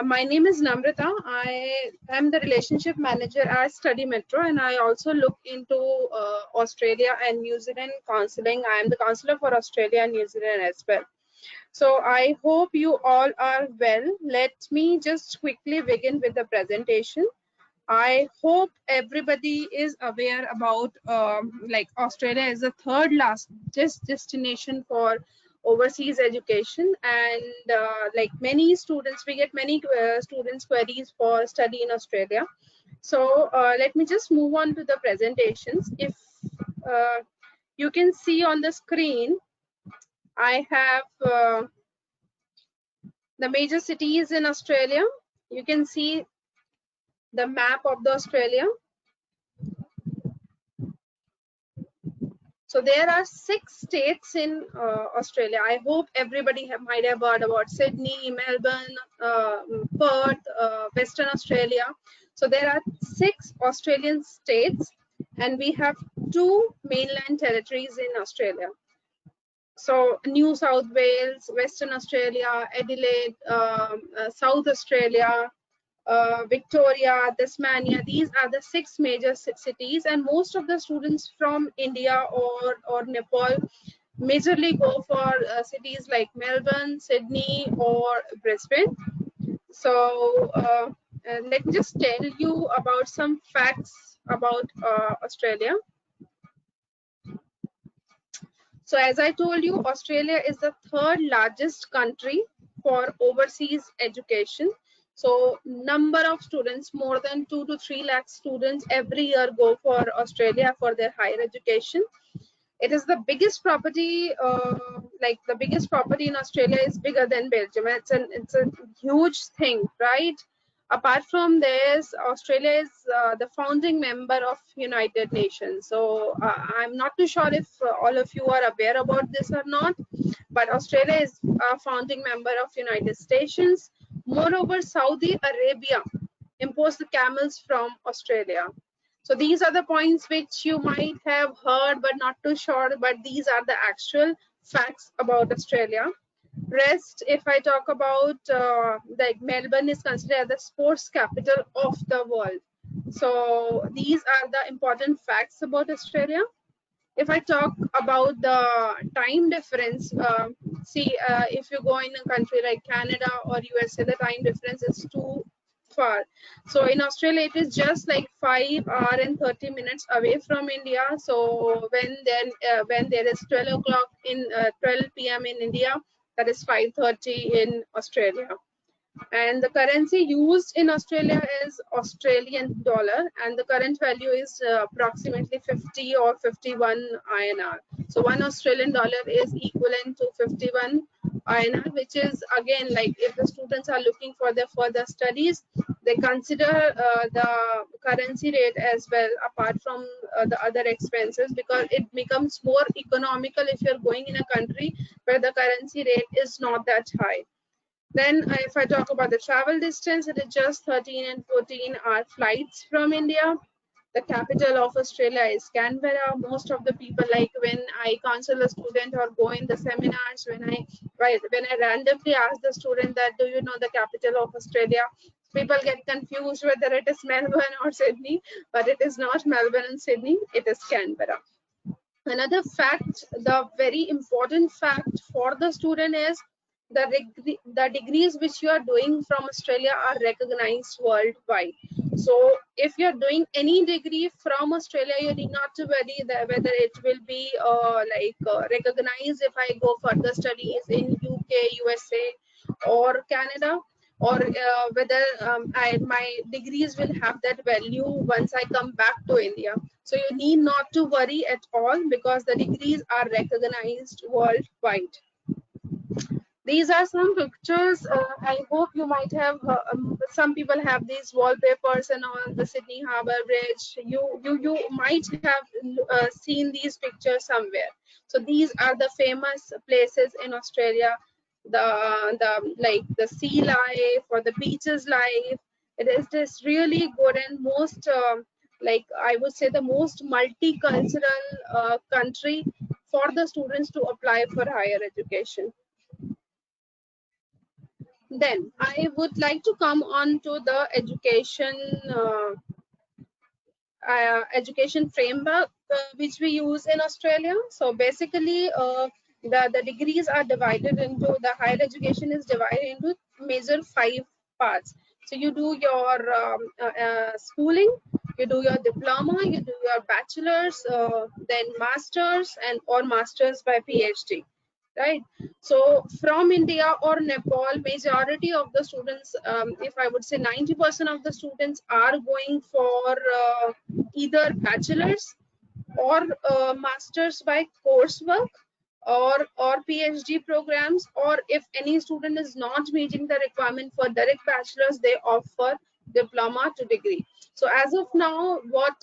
My name is Namrata. I am the relationship manager at Study Metro, and I also look into Australia and New Zealand counseling. I am the counselor for Australia and New Zealand as well. So I hope you all are well. Let me just quickly begin with the presentation. I hope everybody is aware about like Australia is the third largest destination for overseas education, and like many students, we get many students queries for study in Australia. So let me just move on to the presentations. If uh, you can see on the screen, I have the major cities in Australia. You can see the map of the Australia. So there are 6 states in Australia. I hope everybody might have heard about Sydney, Melbourne, Perth, Western Australia. So there are 6 Australian states, and we have 2 mainland territories in Australia. So New South Wales, Western Australia, Adelaide, South Australia, Victoria, Tasmania. These are the 6 major cities, and most of the students from India or Nepal majorly go for cities like Melbourne, Sydney, or Brisbane. So let me just tell you about some facts about Australia. So as I told you, Australia is the third largest country for overseas education. So number of students, more than 2 to 3 lakh students every year go for Australia for their higher education. It is the biggest property, like the biggest property in Australia is bigger than Belgium. It's a huge thing, right? Apart from this, Australia is the founding member of United Nations. So I'm not too sure if all of you are aware about this or not, but Australia is a founding member of United Nations. Moreover, Saudi Arabia imports the camels from Australia. So these are the points which you might have heard but not too sure, but these are the actual facts about Australia. Rest, if I talk about like Melbourne is considered the sports capital of the world. So these are the important facts about Australia. If I talk about the time difference, if you go in a country like Canada or USA, the time difference is too far. So in Australia, it is just like 5 hours and 30 minutes away from India. So when there is 12 o'clock in 12 p.m. in India, that is 5:30 in Australia. And the currency used in Australia is Australian dollar, and the current value is approximately 50 or 51 INR. So 1 Australian dollar is equivalent to 51 INR, which is again, like if the students are looking for their further studies, they consider the currency rate as well, apart from the other expenses, because it becomes more economical if you're going in a country where the currency rate is not that high. Then if I talk about the travel distance, it is just 13 and 14-hour flights from India. The capital of Australia is Canberra. Most of the people, like when I counsel a student or go in the seminars, when I randomly ask the student that, do you know the capital of Australia? People get confused whether it is Melbourne or Sydney, but it is not Melbourne and Sydney, it is Canberra. Another fact, the very important fact for the student is the degrees which you are doing from Australia are recognized worldwide. So if you're doing any degree from Australia, you need not to worry that whether it will be recognized if I go further studies in UK, USA or Canada, or whether my degrees will have that value once I come back to India. So you need not to worry at all, because the degrees are recognized worldwide. These are some pictures. I hope you might have, some people have these wallpapers and on the Sydney Harbour Bridge. You might have seen these pictures somewhere. So these are the famous places in Australia. The sea life or the beaches life. It is just really good and most I would say the most multicultural country for the students to apply for higher education. Then I would like to come on to the education framework which we use in Australia. So basically, the degrees are divided into, the higher education is divided into major 5 parts. So you do your schooling, you do your diploma, you do your bachelor's, then masters, and or masters by PhD, right? So from India or Nepal, majority of the students, if I would say 90% of the students, are going for either bachelor's or masters by coursework, or PhD programs, or if any student is not meeting the requirement for direct bachelor's, they opt for diploma to degree. So as of now, what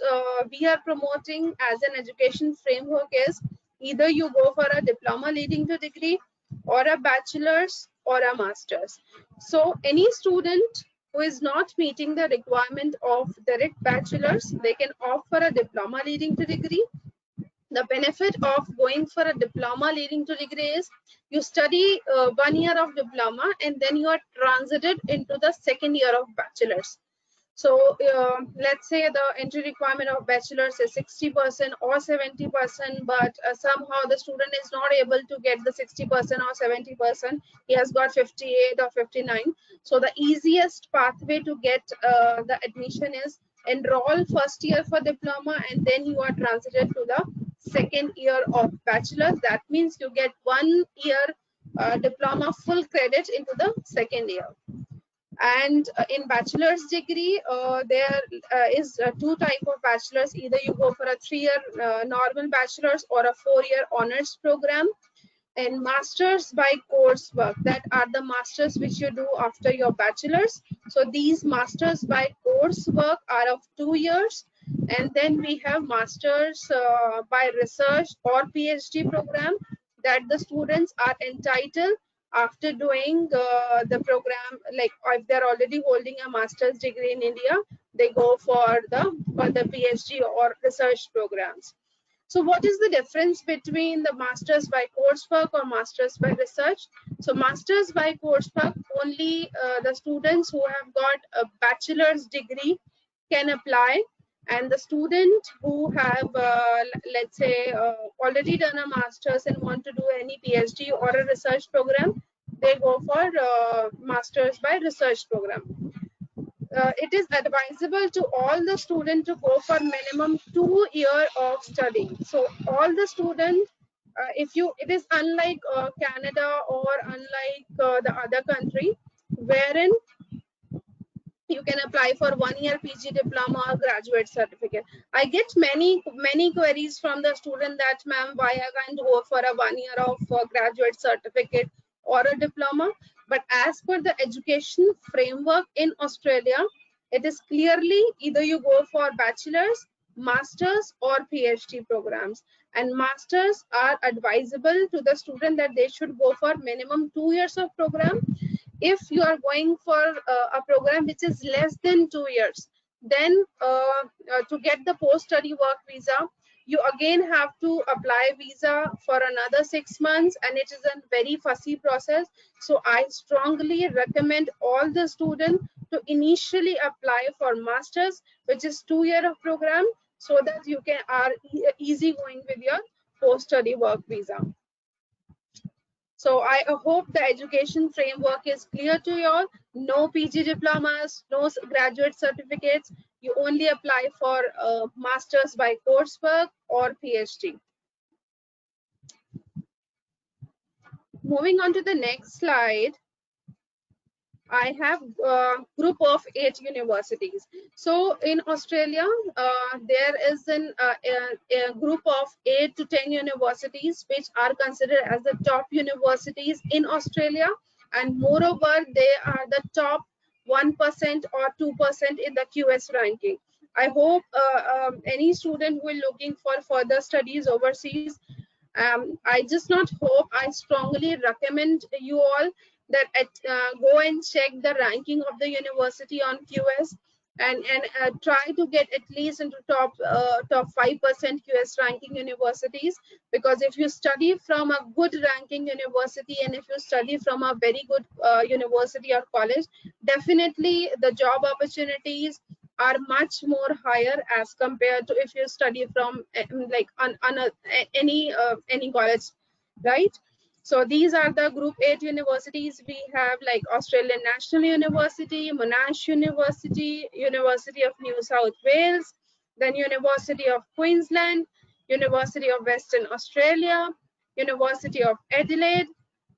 we are promoting as an education framework is either you go for a diploma leading to degree, or a bachelor's, or a master's. So any student who is not meeting the requirement of direct bachelor's, they can opt for a diploma leading to degree. The benefit of going for a diploma leading to degree is you study 1 year of diploma, and then you are transited into the second year of bachelor's. So let's say the entry requirement of bachelor's is 60% or 70%, but somehow the student is not able to get the 60% or 70%. He has got 58 or 59. So the easiest pathway to get the admission is enroll first year for diploma, and then you are transited to the second year of bachelor's. That means you get 1 year diploma full credit into the second year. And in bachelor's degree, there is two type of bachelor's. Either you go for a 3-year normal bachelor's, or a 4-year honors program. And masters by coursework, that are the masters which you do after your bachelor's. So these masters by coursework are of 2 years. And then we have masters by research or PhD program, that the students are entitled after doing the program, like if they're already holding a master's degree in India, they go for the PhD or research programs. So what is the difference between the masters by coursework or masters by research? So masters by coursework, only the students who have got a bachelor's degree can apply, and the student who have let's say already done a master's and want to do any PhD or a research program, they go for masters by research program. It is advisable to all the students to go for minimum 2 years of study. So all the students, it is unlike Canada, or unlike the other country, wherein you can apply for 1 year PG diploma or graduate certificate. I get many queries from the student that, ma'am, why I can't go for a 1 year of graduate certificate or a diploma. But as per the education framework in Australia, it is clearly either you go for bachelor's, masters, or PhD programs. And masters are advisable to the student that they should go for minimum 2 years of program. If you are going for a program which is less than 2 years, then to get the post-study work visa, you again have to apply visa for another 6 months, and it is a very fussy process. So I strongly recommend all the students to initially apply for masters, which is 2 year of program, so that you can are easy going with your post-study work visa. So I hope the education framework is clear to you all. No PG diplomas, no graduate certificates. You only apply for masters by coursework or PhD. Moving on to the next slide, I have a group of 8 universities. So in Australia, there is a group of 8 to 10 universities which are considered as the top universities in Australia, and moreover, they are the top 1% or 2% in the QS ranking. I hope any student who is looking for further studies overseas, I just not hope, I strongly recommend you all that go and check the ranking of the university on QS. and try to get at least into top 5% QS ranking universities, because if you study from a good ranking university and if you study from a very good university or college, definitely the job opportunities are much more higher as compared to if you study from like any college, right? So these are the group 8 universities we have, like Australian National University, Monash University, University of New South Wales, then University of Queensland, University of Western Australia, University of Adelaide,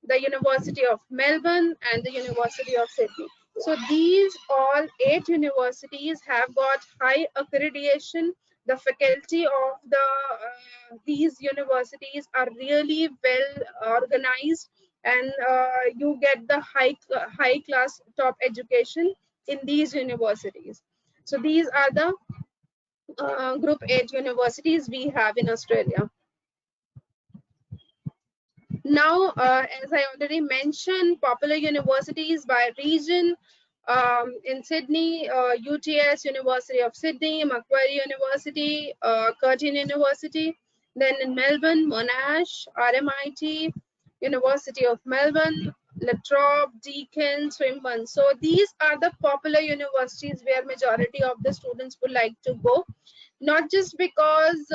the University of Melbourne, and the University of Sydney. So these all 8 universities have got high accreditation. The faculty of these universities are really well organized, and you get the high class top education in these universities. So these are the group 8 universities we have in Australia. Now, as I already mentioned, popular universities by region. In Sydney, UTS, University of Sydney, Macquarie University, Curtin University. Then in Melbourne, Monash, RMIT, University of Melbourne, La Trobe, Deakin, Swinburne. So these are the popular universities where majority of the students would like to go. Not just because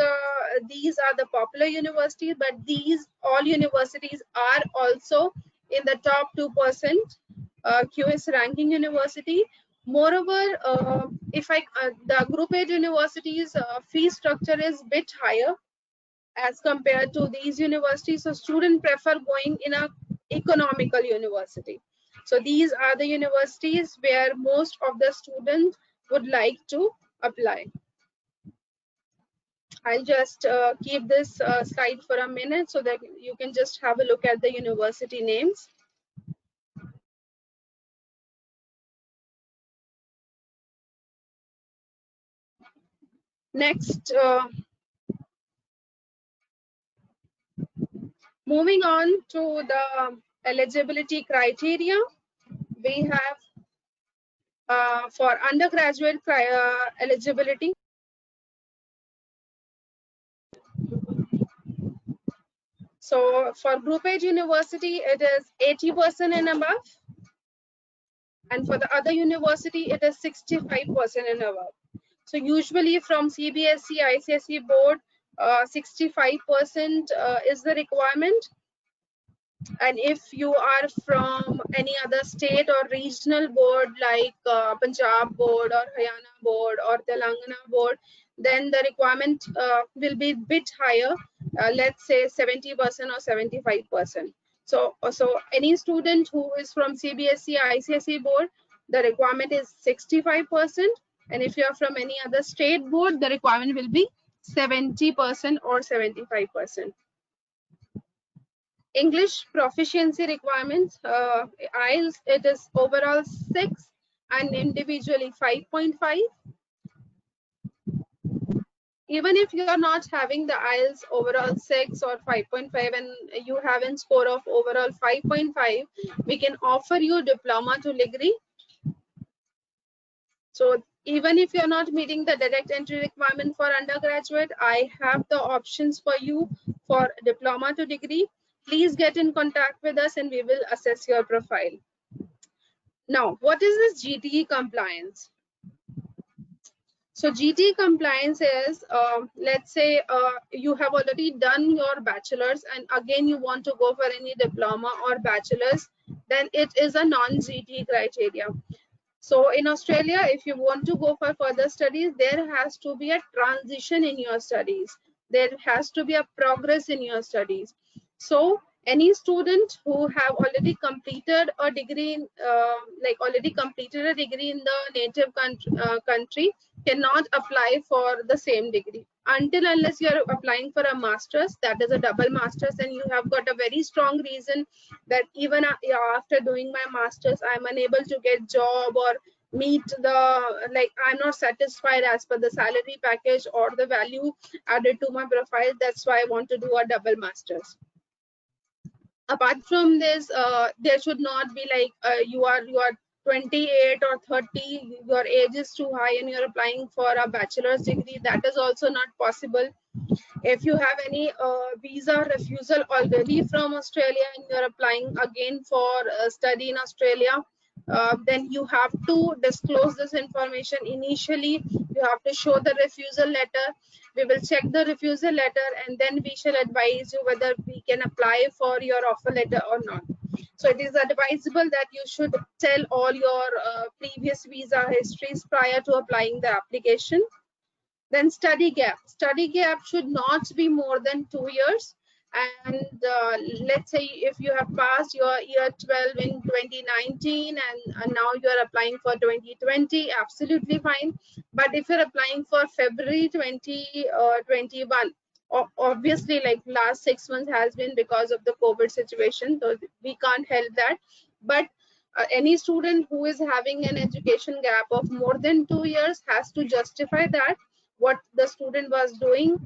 these are the popular universities, but these all universities are also in the top 2% QS ranking university. Moreover, if the group 8 universities fee structure is bit higher as compared to these universities, so students prefer going in a economical university. So these are the universities where most of the students would like to apply. I'll just keep this slide for a minute so that you can just have a look at the university names. Next, moving on to the eligibility criteria, we have for undergraduate eligibility. So for group 8 university, it is 80% and above. And for the other university, it is 65% and above. So usually from CBSE, ICSE board, 65% is the requirement. And if you are from any other state or regional board like Punjab board or Haryana board or Telangana board, then the requirement will be a bit higher, let's say 70% or 75%. So any student who is from CBSE, ICSE board, the requirement is 65%. And if you are from any other state board, the requirement will be 70% or 75%. English proficiency requirements, IELTS, it is overall 6 and individually 5.5. Even if you are not having the IELTS overall 6 or 5.5 and you have a score of overall 5.5, we can offer you diploma to degree. So even if you're not meeting the direct entry requirement for undergraduate, I have the options for you for diploma to degree. Please get in contact with us and we will assess your profile. Now, what is this GTE compliance? So GTE compliance is, let's say you have already done your bachelor's and again you want to go for any diploma or bachelor's, then it is a non-GTE criteria. So in Australia, if you want to go for further studies, there has to be a transition in your studies. There has to be a progress in your studies. So any student who have already completed a degree, in the native country cannot apply for the same degree until unless you are applying for a master's, that is a double master's, and you have got a very strong reason that even after doing my master's, I'm unable to get job or meet the, like, I'm not satisfied as per the salary package or the value added to my profile. That's why I want to do a double master's. Apart from this, there should not be like you are 28 or 30, your age is too high and you're applying for a bachelor's degree, that is also not possible. If you have any visa refusal already from Australia and you're applying again for study in Australia, then you have to disclose this information initially. You have to show the refusal letter. We will check the refusal letter and then we shall advise you whether we can apply for your offer letter or not. So it is advisable that you should tell all your previous visa histories prior to applying the application. Then study gap. Study gap should not be more than 2 years. And let's say if you have passed your year 12 in 2019 and now you are applying for 2020, absolutely fine. But if you're applying for February 2021, obviously like last 6 months has been because of the COVID situation, so we can't help that. But any student who is having an education gap of more than 2 years has to justify that what the student was doing.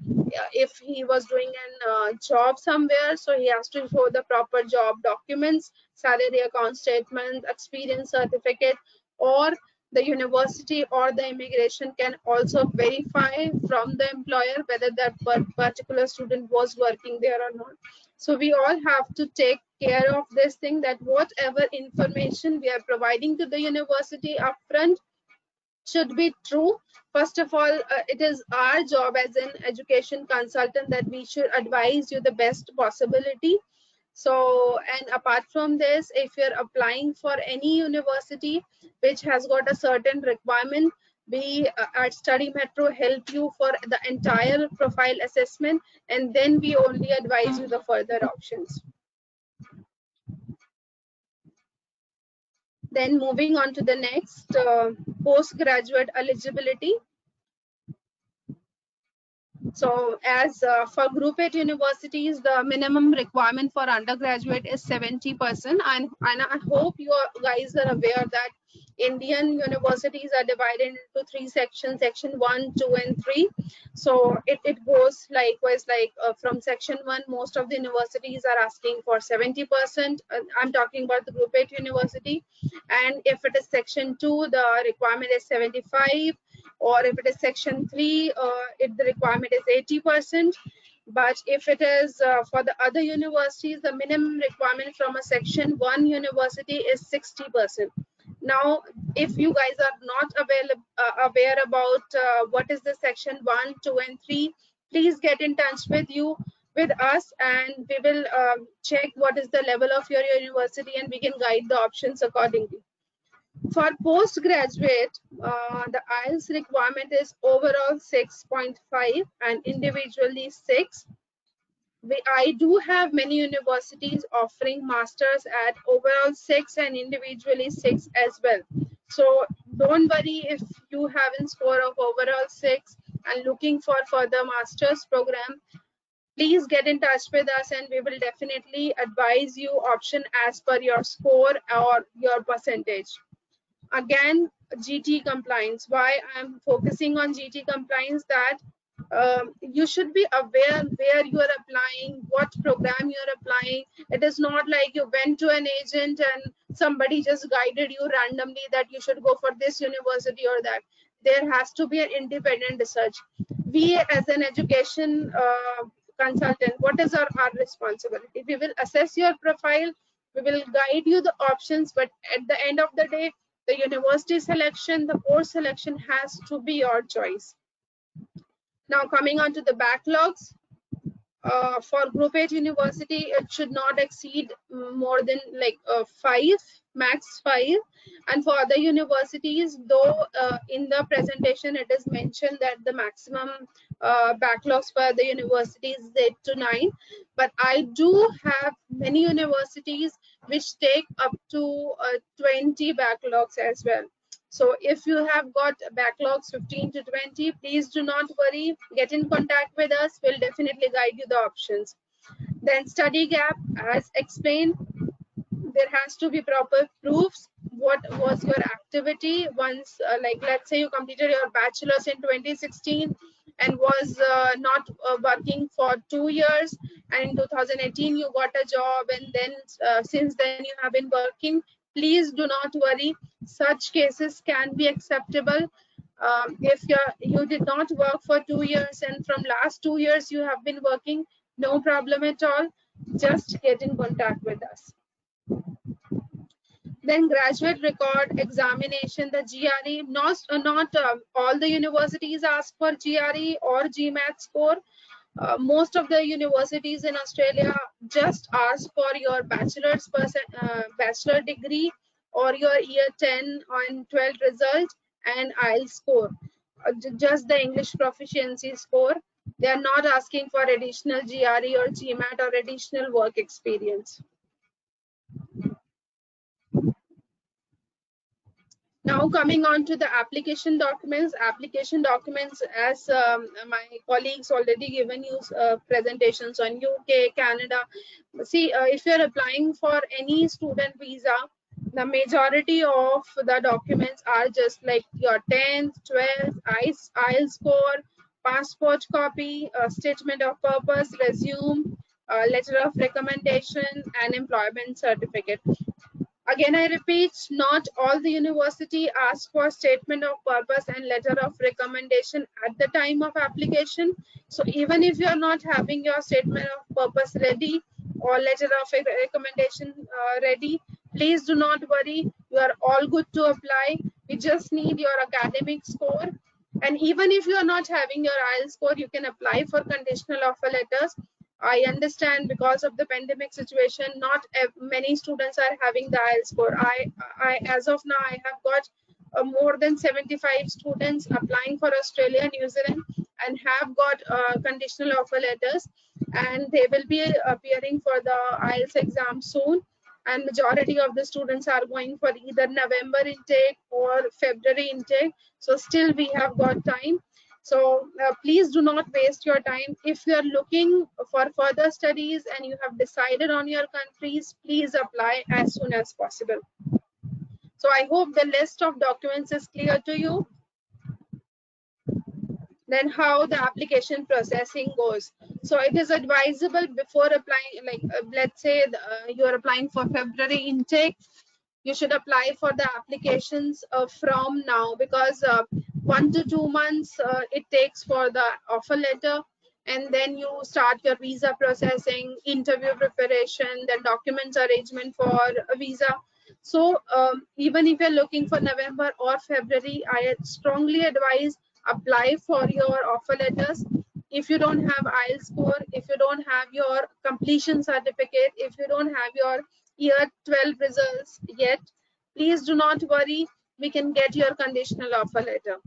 If he was doing a job somewhere, so he has to show the proper job documents, salary account statement, experience certificate, or the university or the immigration can also verify from the employer whether that particular student was working there or not. So we all have to take care of this thing, that whatever information we are providing to the university upfront should be true. First of all, it is our job as an education consultant that we should advise you the best possibility. So, and apart from this, if you're applying for any university which has got a certain requirement, we at Study Metro help you for the entire profile assessment, and then we only advise you the further options. Then moving on to the next, postgraduate eligibility. So as for Group 8 universities, the minimum requirement for undergraduate is 70%. And I hope you guys are aware that Indian universities are divided into 3 sections, section 1, 2, and 3. So it goes likewise, like from section 1, most of the universities are asking for 70%. I'm talking about the Group 8 university. And if it is section 2, the requirement is 75. Or if it is section 3, the requirement is 80%. But if it is for the other universities, the minimum requirement from a section 1 university is 60%. Now, if you guys are not aware about what is the section 1, 2, and 3, please get in touch with us, and we will check what is the level of your university, and we can guide the options accordingly. For postgraduate, the IELTS requirement is overall 6.5 and individually 6. I do have many universities offering masters at overall 6 and individually 6 as well. So don't worry if you haven't score of overall 6 and looking for further master's program. Please get in touch with us and we will definitely advise you option as per your score or your percentage. Again, GT compliance. Why I'm focusing on GT compliance, that you should be aware where you are applying, what program you are applying. It is not like you went to an agent and somebody just guided you randomly that you should go for this university or that. There has to be an independent research. We as an education consultant, what is our responsibility? We will assess your profile, we will guide you the options, but at the end of the day, the university selection, the course selection has to be your choice. Now coming on to the backlogs. For Group 8 university, it should not exceed more than like 5, max 5. And for other universities, though in the presentation it is mentioned that the maximum backlogs for the universities is 8 to 9. But I do have many universities which take up to 20 backlogs as well. So if you have got backlogs 15 to 20, please do not worry. Get in contact with us. We'll definitely guide you the options. Then study gap, as explained, there has to be proper proofs. What was your activity once, like let's say you completed your bachelor's in 2016 and was not working for 2 years, and in 2018 you got a job, and then since then you have been working. please do not worry. Such cases can be acceptable. If you did not work for 2 years and from last 2 years you have been working, no problem at all. Just get in contact with us. Then graduate record examination, the GRE. Not all the universities ask for GRE or GMAT score. Most of the universities in Australia just ask for your bachelor degree or your year 10 and 12 result and IELTS score, just the English proficiency score. They are not asking for additional GRE or GMAT or additional work experience. Now coming on to the application documents. Application documents, as my colleagues already given you presentations on UK, Canada. See, if you're applying for any student visa, the majority of the documents are just like your 10th, 12th, IELTS score, passport copy, statement of purpose, resume, letter of recommendation, and employment certificate. Again, I repeat, not all the university ask for statement of purpose and letter of recommendation at the time of application. So even if you are not having your statement of purpose ready or letter of recommendation ready, please do not worry. You are all good to apply. We just need your academic score. And even if you are not having your IELTS score, you can apply for conditional offer letters. I understand because of the pandemic situation, not many students are having the IELTS score. As of now, I have got more than 75 students applying for Australia, New Zealand, and have got conditional offer letters, and they will be appearing for the IELTS exam soon. And majority of the students are going for either November intake or February intake. So still we have got time. So please do not waste your time. If you are looking for further studies and you have decided on your countries, please apply as soon as possible. So I hope the list of documents is clear to you. Then how the application processing goes. So it is advisable before applying, like let's say you are applying for February intake, you should apply for the applications from now, because 1 to 2 months it takes for the offer letter, and then you start your visa processing, interview preparation, then documents arrangement for a visa. So even if you're looking for November or February, I strongly advise apply for your offer letters. If you don't have IELTS score, if you don't have your completion certificate, if you don't have your year 12 results yet, please do not worry, we can get your conditional offer letter.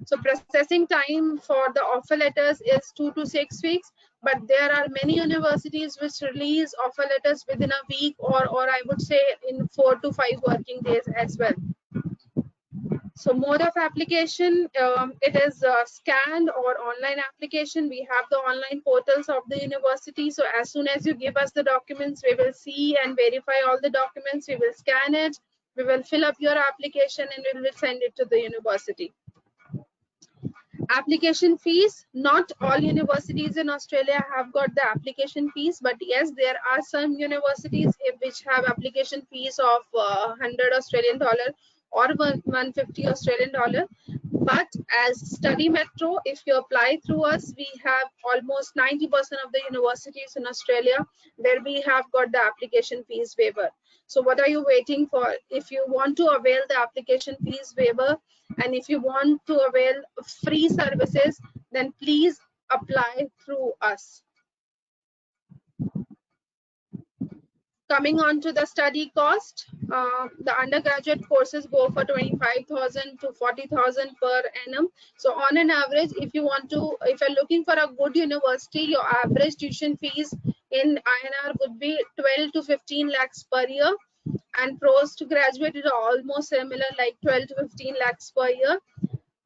So processing time for the offer letters is 2 to 6 weeks, but there are many universities which release offer letters within a week, or I would say in 4 to 5 working days as well. So mode of application, it is scanned or online application. We have the online portals of the university. So as soon as you give us the documents, we will see and verify all the documents. We will scan it. We will fill up your application and we will send it to the university. Application fees, not all universities in Australia have got the application fees, but yes, there are some universities which have application fees of 100 Australian dollar or 150 Australian dollar. But as Study Metro, if you apply through us, we have almost 90% of the universities in Australia where we have got the application fees waiver. So what are you waiting for? If you want to avail the application fees waiver, and if you want to avail free services, then please apply through us. Coming on to the study cost, the undergraduate courses go for 25,000 to 40,000 per annum. So on an average, if you're looking for a good university, your average tuition fees in INR would be 12 to 15 lakhs per year, and postgraduate is almost similar, like 12 to 15 lakhs per year.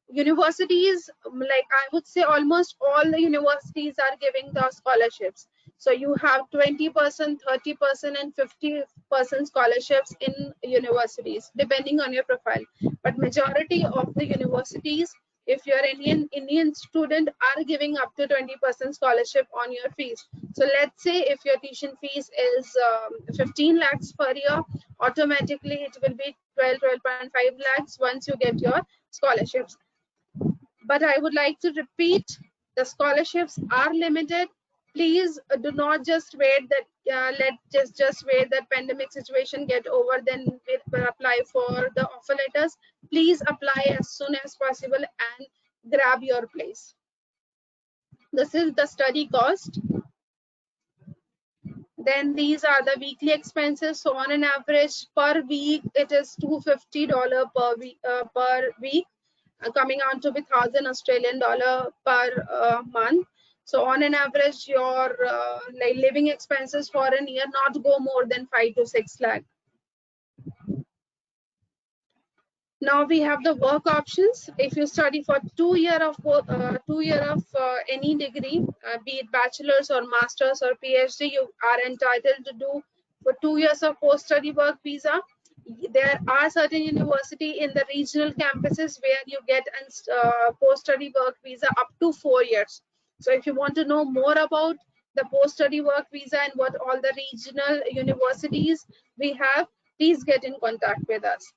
Universities, like I would say almost all the universities are giving the scholarships. So you have 20%, 30% and 50% scholarships in universities, depending on your profile. But majority of the universities if you're Indian student, are giving up to 20% scholarship on your fees. So let's say if your tuition fees is 15 lakhs per year, automatically it will be 12.5 lakhs once you get your scholarships. But I would like to repeat, the scholarships are limited. Please do not just wait that let just wait that pandemic situation get over, then we'll apply for the offer letters. Please apply as soon as possible and grab your place. This is the study cost. Then these are the weekly expenses. So on an average per week, it is $250 per week, coming out to be 1,000 Australian dollar per month. So on an average, your like living expenses for a year not go more than 5 to 6 lakh. Now we have the work options. If you study for 2 year of any degree, be it bachelor's or master's or PhD, you are entitled to do for 2 years of post-study work visa. There are certain university in the regional campuses where you get a post-study work visa up to 4 years. So if you want to know more about the post-study work visa and what all the regional universities we have, please get in contact with us.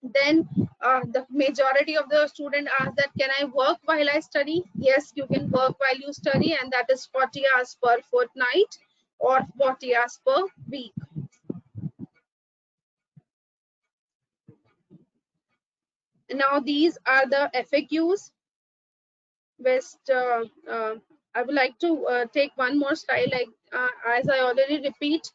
Then the majority of the student ask that, can I work while I study? Yes, you can work while you study, and that is 40 hours per fortnight or 40 hours per week. Now these are the FAQs. I would like to take one more slide, like as I already repeat,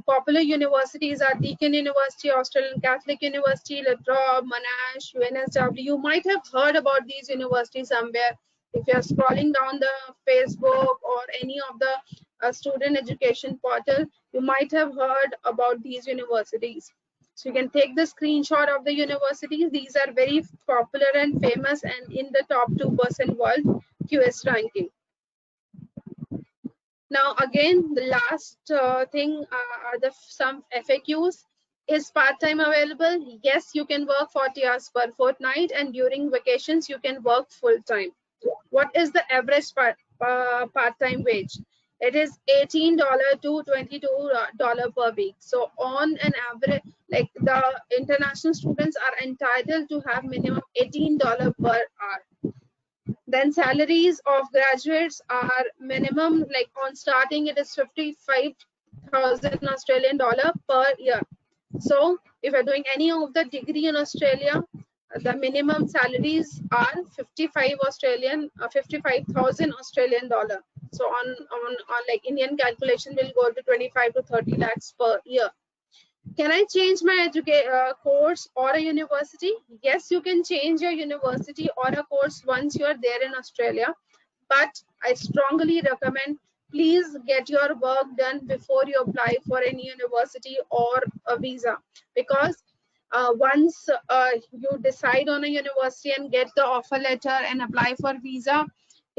popular universities are Deakin University, Australian Catholic University, La Trobe, Monash, UNSW. You might have heard about these universities somewhere. If you're scrolling down the Facebook or any of the student education portal, you might have heard about these universities. So you can take the screenshot of the universities. These are very popular and famous and in the top 2% world QS ranking. Now again, the last thing are some FAQs. Is part-time available? Yes, you can work 40 hours per fortnight, and during vacations you can work full-time. What is the average part-time wage? It is $18 to $22 per week. So on an average, like the international students are entitled to have minimum $18 per hour. Then salaries of graduates are minimum, like on starting it is 55,000 Australian dollar per year. So if you're doing any of the degree in Australia, the minimum salaries are 55,000 Australian dollar. So on like Indian calculation will go to 25 to 30 lakhs per year. Can I change my course or a university? Yes, you can change your university or a course once you are there in Australia. But I strongly recommend, please get your work done before you apply for any university or a visa. Because once you decide on a university and get the offer letter and apply for visa,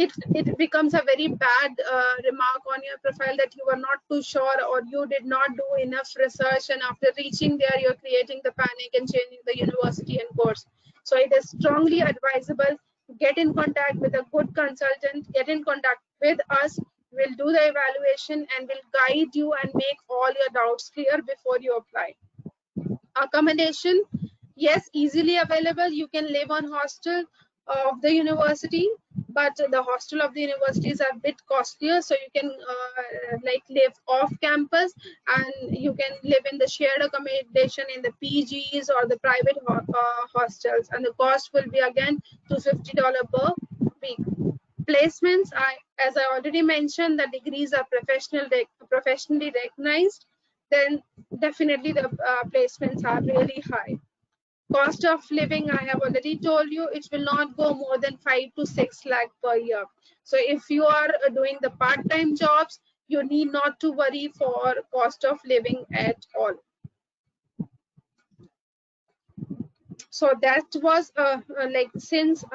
it becomes a very bad remark on your profile that you were not too sure or you did not do enough research, and after reaching there you're creating the panic and changing the university and course. So it is strongly advisable, get in contact with a good consultant, get in contact with us. We'll do the evaluation and we'll guide you and make all your doubts clear before you apply. Accommodation, yes, easily available. You can live on hostel of the university, but the hostel of the universities are a bit costlier, so you can like live off campus, and you can live in the shared accommodation in the PGs or the private hostels, and the cost will be again $250 per week. Placements, as I already mentioned, the degrees are professionally recognized, then definitely the placements are really high. Cost of living, I have already told you, it will not go more than 5 to 6 lakh per year. So if you are doing the part-time jobs, you need not to worry for cost of living at all. So that was like, since